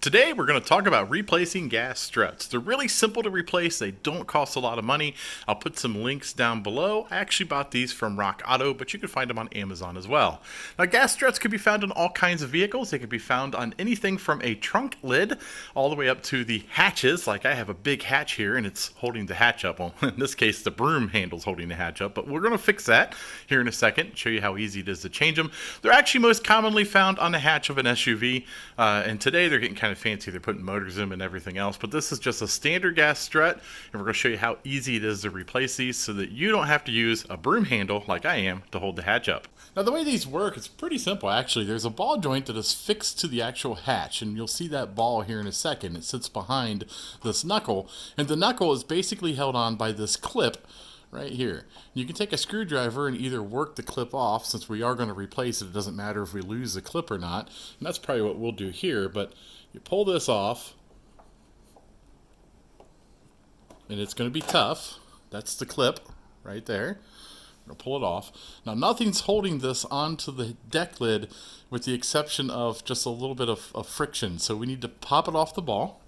Today we're going to talk about replacing gas struts. They're really simple to replace. They don't cost a lot of money. I'll put some links down below. I actually bought these from Rock Auto, but you can find them on Amazon as well. Now, gas struts could be found on all kinds of vehicles. They could be found on anything from a trunk lid all the way up to the hatches. Like I have a big hatch here and it's holding the hatch up. Well, in this case, the broom handle's holding the hatch up, but we're going to fix that here in a second, show you how easy it is to change them. They're actually most commonly found on the hatch of an SUV, and today they're getting kind of fancy. They're putting motors in and everything else, but this is just a standard gas strut, and we're going to show you how easy it is to replace these so that you don't have to use a broom handle like I am to hold the hatch up. Now, the way these work, it's pretty simple actually. There's a ball joint that is fixed to the actual hatch, and you'll see that ball here in a second. It sits behind this knuckle, and the knuckle is basically held on by this clip right here. You can take a screwdriver and either work the clip off, since we are going to replace it. It doesn't matter if we lose the clip or not, and that's probably what we'll do here. But you pull this off, and it's going to be tough. That's the clip right there. I'm going to pull it off. Now, nothing's holding this onto the deck lid with the exception of just a little bit of friction. So we need to pop it off the ball.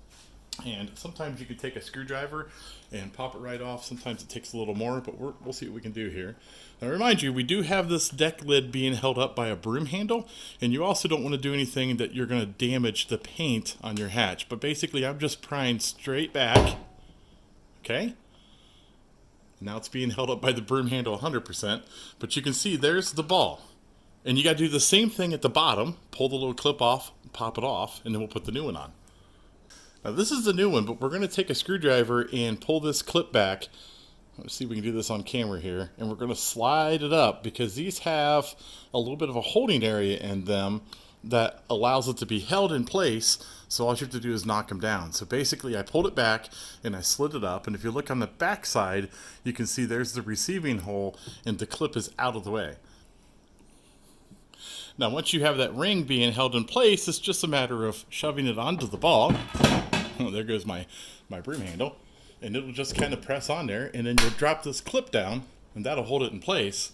And sometimes you can take a screwdriver and pop it right off. Sometimes it takes a little more, but we'll see what we can do here. Now, remind you, we do have this deck lid being held up by a broom handle, and you also don't want to do anything that you're going to damage the paint on your hatch. But basically, I'm just prying straight back, okay? Now it's being held up by the broom handle 100%, but you can see there's the ball. And you got to do the same thing at the bottom. Pull the little clip off, pop it off, and then we'll put the new one on. Now this is the new one, but we're going to take a screwdriver and pull this clip back. Let's see if we can do this on camera here. And we're going to slide it up because these have a little bit of a holding area in them that allows it to be held in place. So all you have to do is knock them down. So basically I pulled it back and I slid it up. And if you look on the back side, you can see there's the receiving hole and the clip is out of the way. Now once you have that ring being held in place, it's just a matter of shoving it onto the ball. Oh, there goes my broom handle, and it'll just kind of press on there, and then you'll drop this clip down and that'll hold it in place.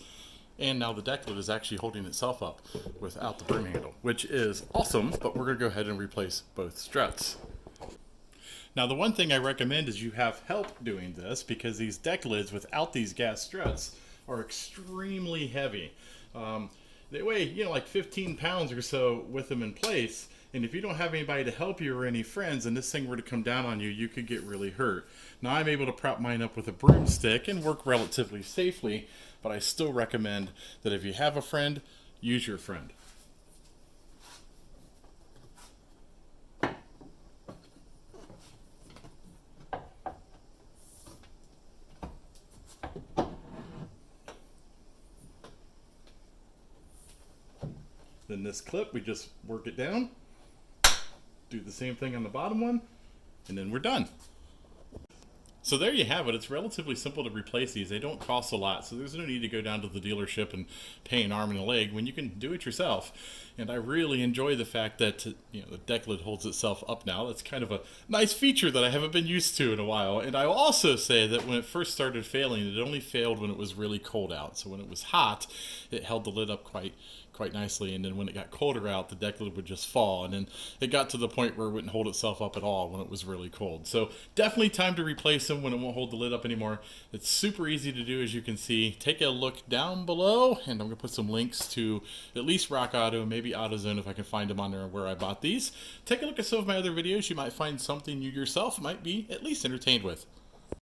And now the deck lid is actually holding itself up without the broom handle, which is awesome. But we're going to go ahead and replace both struts. Now the one thing I recommend is you have help doing this, because these deck lids without these gas struts are extremely heavy. They weigh, like 15 pounds or so with them in place. And if you don't have anybody to help you or any friends, and this thing were to come down on you, you could get really hurt. Now, I'm able to prop mine up with a broomstick and work relatively safely, but I still recommend that if you have a friend, use your friend. Then this clip, we just work it down. Do the same thing on the bottom one, and then we're done. So there you have it. It's relatively simple to replace these. They don't cost a lot, so there's no need to go down to the dealership and pay an arm and a leg when you can do it yourself. And I really enjoy the fact that the deck lid holds itself up now. That's kind of a nice feature that I haven't been used to in a while. And I will also say that when it first started failing, it only failed when it was really cold out. So when it was hot, it held the lid up quite nicely, and then when it got colder out, the deck lid would just fall, and then it got to the point where it wouldn't hold itself up at all when it was really cold. So definitely time to replace them when it won't hold the lid up anymore. It's super easy to do, as you can see. Take a look down below, and I'm going to put some links to at least Rock Auto, maybe AutoZone if I can find them on there where I bought these. Take a look at some of my other videos. You might find something you yourself might be at least entertained with.